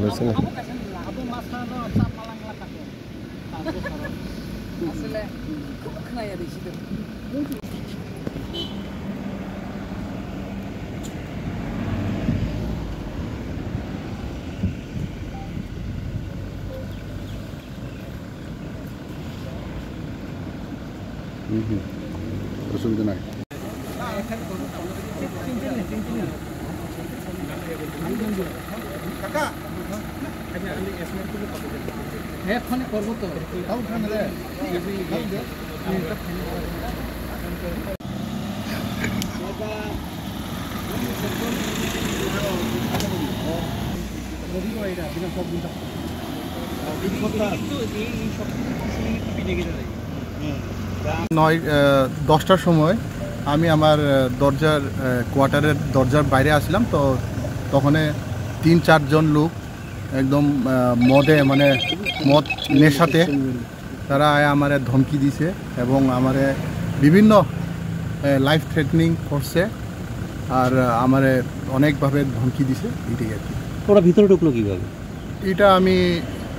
হয়েছে না অসুবিধা নাই হ্যাঁ ফোনে করবো তো নয় 10টার সময় আমি আমার দরজার কোয়ার্টারের দরজার বাইরে আসলাম তো তখন 3-4 জন লোক একদম মদে মানে মদ নেশাতে তারা আমার ধমকি দিছে এবং আমার বিভিন্ন লাইফ থ্রেটনিং করছে আর আমার অনেকভাবে ধমকি দিছে এটাই আর কি। ওরা ভিতরে ঢুকলো কীভাবে এটা আমি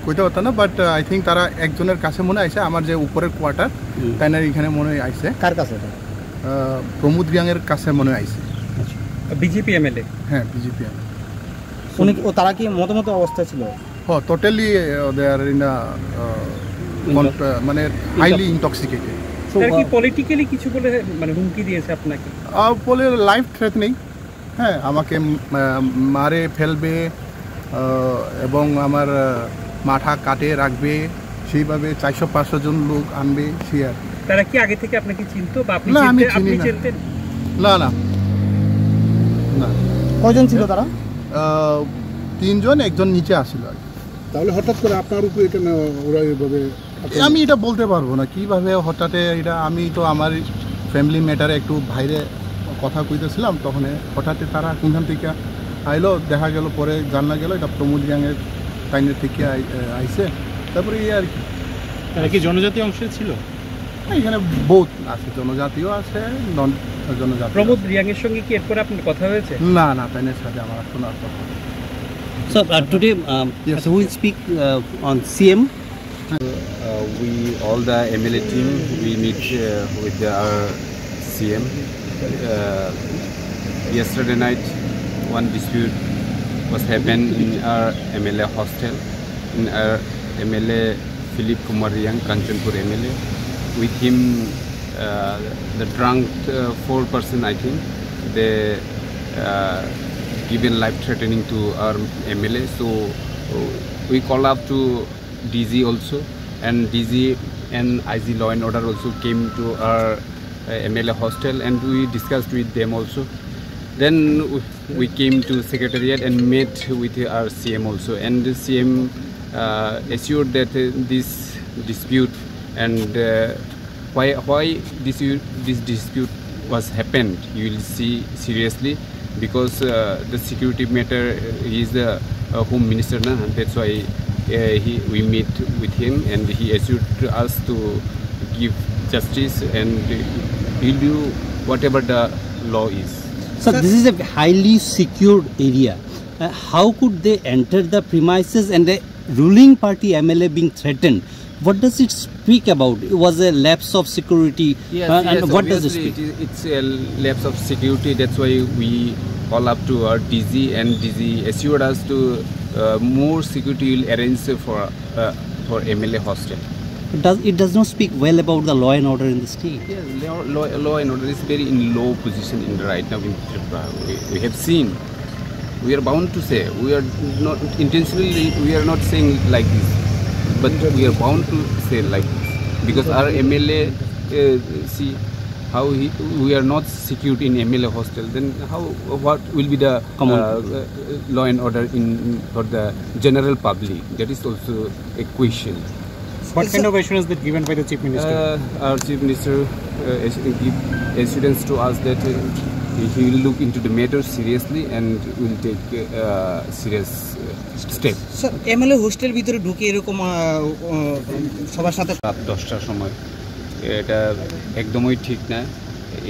কইতে পারতাম না বাট আই থিঙ্ক তারা একজনের কাছে মনে আইছে আমার যে উপরের কোয়ার্টার তাইনার এখানে মনে আইছে। কার কাছে? প্রমোদ রিয়াংয়ের কাছে মনে আইছে। BJP MLA? হ্যাঁ বিজেপি এমএলএ। উনি ও তারা কি মতামত অবস্থা ছিল? হ্যাঁ টোটালি দে আর ইন মানে হাইলি ইনটক্সিকেটেড। তারা কি পলিটিক্যালি কিছু বলে মানে হুমকি দিয়েছে আপনাকে? বলে লাইফ থ্রেটনিং, হ্যাঁ আমাকে মারে ফেলবে এবং আমার মাথা কাটে রাখবে সেইভাবে 400-500 জন লোক আনবে সে আর। তারা কি আগে থেকে আপনাকে চিনতো বা আপনি চিনতেন? না না না। কয়জন ছিল তারা? 3 জন, একজন নিচে আসছিল আর। তাহলে হঠাৎ করে আপনার উপরে এটা ওরা এইভাবে? আমি এটা বলতে পারবো না কিভাবে হঠাৎ এটা। আমি তো আমার ফ্যামিলি ম্যাটারে একটু বাইরে কথা কইতেছিলাম তখন হঠাৎ তারা কোনখান থেকে আইলো দেখা গেল, পরে জানা গেল এটা প্রমোদ রিয়াংয়ের টাইনের থেকে আইছে। তারপরে এই আর কি। তারা কি জনজাতি অংশের ছিল? এখানে বহুত আছে, জনজাতিও আছে, নন জনজাতি। প্রমোদ রিয়াংয়ের সঙ্গে কি এরপরে আপনার কথা হয়েছে? না না, টাইনের সাথে আমার শোনার কথা। So today yes. So we will speak on CM. We all the MLA team we meet with our CM. Yesterday night one dispute was happened in our MLA hostel, in our MLA Philip Kumar Riang, Kanchanpur MLA. With him the drunk 4 person, I think they given life threatening to our MLA, so we call up to DG also, and DG and IG Law and Order also came to our MLA hostel and we discussed with them also. Then we came to Secretariat and met with our CM also, and the CM assured that this dispute and why this dispute was happened, you will see seriously, because the security matter is the Home Minister, that's why we meet with him and he assured us to give justice and he'll do whatever the law is. So this is a highly secured area. How could they enter the premises and the ruling party MLA being threatened? What does it speak about? It was a lapse of security. Yes, and yes, what does it speak? It's a lapse of security. That's why we call up to our DG, and DG assured us to more security will arrange for MLA hostel. It does not speak well about the law and order in the state. Yes, law and order is very in low position in right now in Tripura. We have seen. We are bound to say. We are not intentionally. We are not saying like this, but we are bound to say like this because our MLA see how we are not secured in MLA hostel. Then what will be the law and order for the general public? That is also a question. What kind of assurance that given by the Chief Minister? Our Chief Minister give assurance to us that he will look into the matter seriously and will take serious step. Sir, MLA hostel ভিতরে ঢুকে এরকম সবার সাথে রাত 10টার সময় এটা একদমই ঠিক না।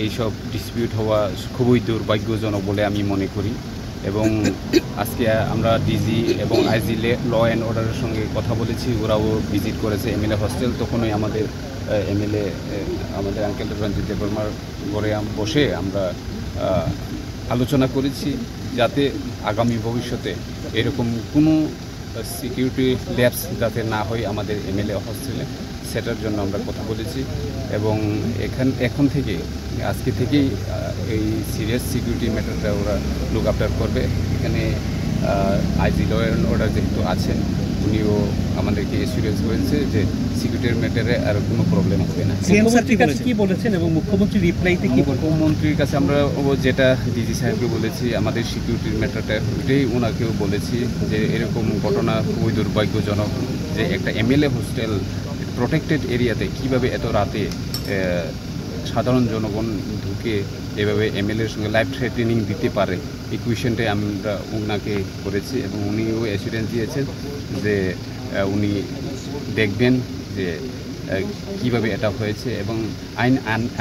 এইসব ডিসপিউট হওয়া খুবই দুর্ভাগ্যজনক বলে আমি মনে করি। এবং আজকে আমরা ডিজি এবং আইজি ল অ্যান্ড অর্ডারের সঙ্গে কথা বলেছি, ওরাও ভিজিট করেছে এমএলএ হস্টেল। তখনই আমাদের এমএলএ আমাদের আঙ্কেল রঞ্জিত দেববর্মার ঘরে বসে আমরা আলোচনা করেছি যাতে আগামী ভবিষ্যতে এরকম কোনো সিকিউরিটি ল্যাপস যাতে না হয় আমাদের এমএলএ হস্টেলে, সেটার জন্য আমরা কথা বলেছি। এবং এখন থেকে আজকে থেকেই এই সিরিয়াস সিকিউরিটি ম্যাটারটা ওরা লুক আফটার করবে। এখানে আইজি ল অ্যান্ড অর্ডার যেহেতু আছেন, উনিও আমাদেরকে এসিউরেন্স করেছে যে সিকিউরিটির ম্যাটারে আর কোনো প্রবলেম হবে না। মুখ্যমন্ত্রীর কাছে কি বলেছেন এবং মুখ্যমন্ত্রী রিপ্লাইতে কি বলেন? মুখ্যমন্ত্রীর কাছে আমরা যেটা ডিজি সাহেবকে বলেছি, আমাদের সিকিউরিটির ম্যাটারটা ওইটাই ওনাকেও বলেছি যে এরকম ঘটনা খুবই দুর্ভাগ্যজনক যে একটা এমএলএ হোস্টেল প্রোটেক্টেড এরিয়াতে কিভাবে এত রাতে সাধারণ জনগণ ঢুকে এভাবে এমএলএর সঙ্গে লাইফ থ্রেটেনিং দিতে পারে, এই কোয়েশনটাই আমরা ওনাকে করেছি। এবং উনিও অ্যাসুরেন্স দিয়েছেন যে উনি দেখবেন যে কিভাবে এটা হয়েছে এবং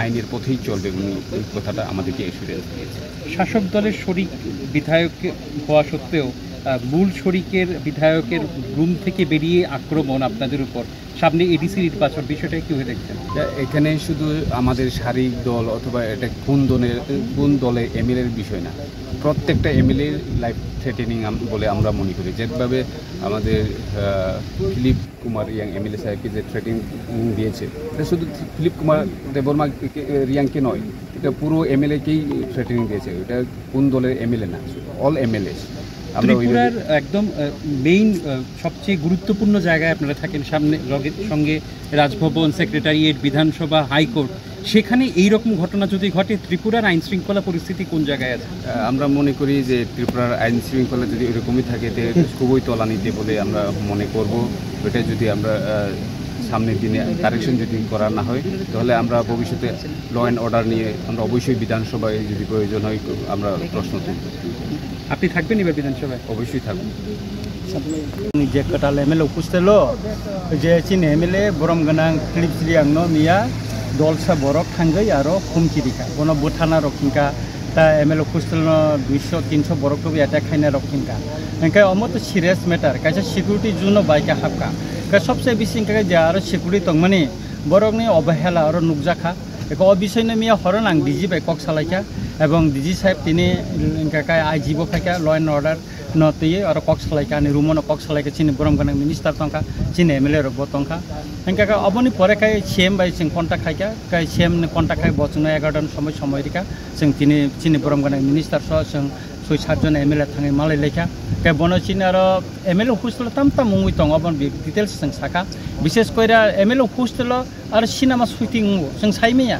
আইনের পথেই চলবে, উনি এই কথাটা আমাদেরকে অ্যাসুরেন্স দিয়েছেন। শাসক দলের শরিক বিধায়ক হওয়া সত্ত্বেও মূল শরিকের বিধায়কের রুম থেকে বেরিয়ে আক্রমণ আপনাদের উপর, সামনে এডিসি নির্বাচন, বিষয়টা কীভাবে দেখছেন? এখানে শুধু আমাদের শারীরিক দল অথবা এটা কোন দলে এমএলএর বিষয় না, প্রত্যেকটা এমএলএর লাইফ থ্রেটেনিং বলে আমরা মনে করি। যেভাবে আমাদের ফিলিপ কুমার রিয়াং এমএলএ সাহেবকে যে থ্রেটেনিং দিয়েছে, এটা শুধু ফিলিপ কুমার দেববর্মা রিয়াংকে নয়, এটা পুরো এমএলএকেই থ্রেটেনিং দিয়েছে। এটা কোন দলের এমএলএ না, অল এমএলএ। ত্রিপুরার একদম মেইন সবচেয়ে গুরুত্বপূর্ণ জায়গায় আপনারা থাকেন, সামনে সঙ্গে রাজভবন, সেক্রেটারিয়েট, বিধানসভা, হাইকোর্ট, সেখানে এই রকম ঘটনা যদি ঘটে ত্রিপুরার আইন শৃঙ্খলা পরিস্থিতি কোন জায়গায় আছে? আমরা মনে করি যে ত্রিপুরার আইন শৃঙ্খলা যদি এরকমই থাকে খুবই তলানিতে বলে আমরা মনে করব। ওটা যদি আমরা সামনের দিনে কারেকশন যদি করা না হয়, তাহলে আমরা ভবিষ্যতে ল অ্যান্ড অর্ডার নিয়ে আমরা অবশ্যই বিধানসভায় যদি প্রয়োজন হয় আমরা প্রশ্ন তুলব। আপনি থাকবেন এবার বিধানসভায়? অবশ্যই থাকব। যে কটাল এমএলএ উপস্থিত যে চিন এমএলএ বরম গনাং ফিলিপ রিয়াংনো মিয়া দলসা বরক থাঙ্গই আর হুমকিরিকা কোনো বুথানা রক্ষিকা তা এমএলএ উপস্থিত 200-300 বরক তো অ্যাটাক খাইনা রক্ষিকা এনকে অমত সিরিয়াস ম্যাটার কাছে সিকিউরিটি জন্য বাইকে হাবকা সবচেয়ে বেশি যে আরো সিকিউরিটি তংমানি বরকনি অবহেলা আর নুকজাখা এক অবিষয়নো মিয়া হরন আং ডিজি বাই কক সালাইকা এবং ডিজি সাহেব তিনি আইজিবো ফাইকা ল অ্যান্ড অর্ডার নতুয়ে আর কক সালাইকা রুমন কক সালাইকা চিনি বরম গনাং মিনিস্টার তংখা চিনি এমএলএ রব তংখা এনকা অবনি পরে খাই সিএম বাই जों कन्टाक्ट खाइका काई सिएम कन्टाक्ट खाइ बचनो 11 समय रिका जों चिनि बरम गनां मिनिस्टार जों 6-7 जन एमएलए थाङै मालाय लेखा काई बनो चिनि आरो एमएलए हस्टेल तामता मुंगै दं अबन डिटेल्स जों साका विशेष कइरा एमएलए हस्टेल आरो सिनेमा शुटिं जों साइमिया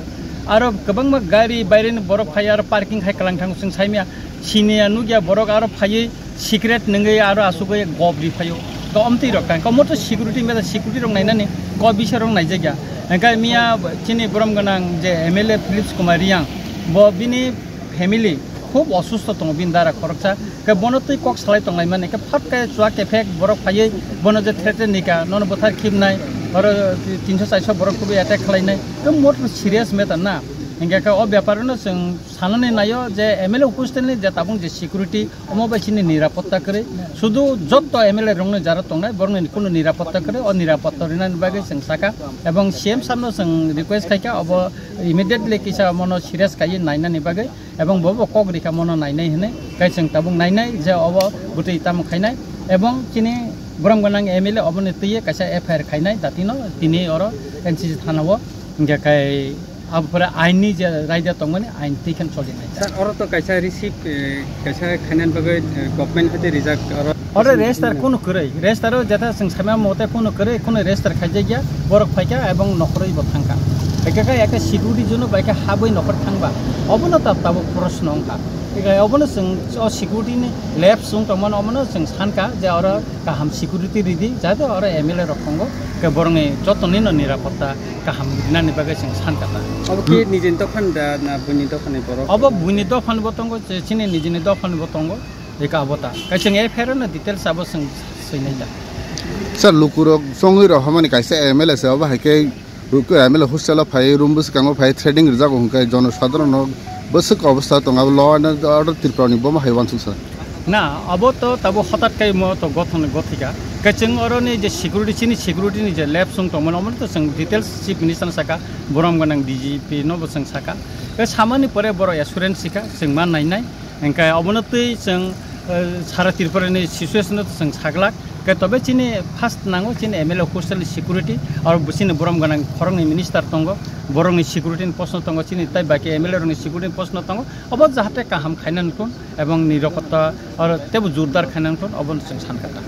आरो गोबां गारि बायरेनि बरफ फाय आरो पार्किं खाइ कलां थां जों साइमिया सिनिया नुगिया बरक आरो फायै सिक्रेट नङै आरो आसुगै गबरि फायो कमती रखा कमत सिक्यूरिटी में सिक्यूरिटी रंग नाइनानि क बिसर रंग नाइ जायगा एंका मिया चिनि बरम गनां जे एमएलए फिलिप्स कुमार रियां ब बिनि फैमिली खूब असुस्थ दं बिन दारा खरकसा के बनतै कक सालाय दंनाय माने के फट के जुआ केफेक बरफ फायै बनो जे थ्रेटेनिका नन बोथार खिबनाय आरो 300-400 बरफ को अटैक खालायनाय तो मोर सीरियस मेटर ना एंका अ व्यापारनो जों साननानै नायो जे एमएलए उपस्थितनि जे ताबुं जे सिक्यूरिटी अमबायसिनि निरापत्ता करे शुधु जत एमएलए रंगनो जारा तंनाय बरनि कोनो निरापत्ता करे अ निरापत्ता रिनानि बागै जों साका एवं सीएम सामनो जों रिक्वेस्ट खाइका अब इमिडिएटली किसा मनो सीरियस खाइ नायनानि बागै एवं बबो कक रिखा मनो नायनाय हने काइ जों ताबुं नायनाय जे अब गुटै ताम खाइनाय एवं चिनि बरम गनां एमएलए अबनि तैये काइसा एफआईआर खाइनाय दातिनो तिनि अर एनसीसी थानाव इंगा काइ अब पर आईनी जे रायदा तंगमाने आईन तैखान चलिनाय सर और तो कैसा रिसीव कैसा खानान बगै गवर्नमेंट हते रिजार्ट और रेस्टार कोनो करे रेस्टार जता जों सामा मते कोनो करे कोनो रेस्टार खाइजाया बरक फाइका एवं नखरै बथांका एकाका एका सिक्यूरिटी जुनो बाइका हाबै नखर थांबा अबनो ताबो प्रश्न अंका अबनो जों सिक्यूरिटी नि लैब जों तमन अबनो जों सानका जे और गाहाम सिक्यूरिटी रिदि जाते और एमएलए रखंगो के बरंगे जतनिनो निरापत्ता गाहाम दिनानि बागै जों सानका अब के निजिन दखान ना बुनि दखान बरो अब बुनि दखान बतंगो चिनि निजिनि दखान बतंगो एका अबता काइसे एफआईआर न डिटेल्स अब जों सैनायदा सर लुकुरक संगै रहमानि काइसे एमएलए से अब हाइके रुको एमएलए हस्टेल फाय रूम बस कांगो फाय थ्रेडिंग रिजागो हुंकाय जनसाधारण बसक अवस्था दं अब ल एन्ड अर्डर त्रिपुरानि बम हाइवान सर ना अब तो तब हठात कई मो तो गथन गथिका कचंग और ने जे सिक्योरिटी नि जे लैब संग तो मन तो संग डिटेल्स चीफ मिनिस्टर साका बरम गनां डीजीपी नो बसंग साका बे सामानि परे बर एश्योरेंस सिका जों मान नायनाय एंका अबनतै जों सारा त्रिपुरानि सिचुएशन जों सागला के तबे चिनि फास्ट नांगो चिनि एमएलए हॉस्टेल सिक्योरिटी और चिनि बरम गनां खरंनि मिनिस्टर तंगो बरंनि सिक्योरिटी प्रश्न तंगो चिनि ताइ बाकी एमएलए रंनि सिक्योरिटी प्रश्न तंगो अब जाहाते काहाम खायनानकुन एवं निरापत्ता और तेबो जोरदार खायनानकुन अब जों सानखाता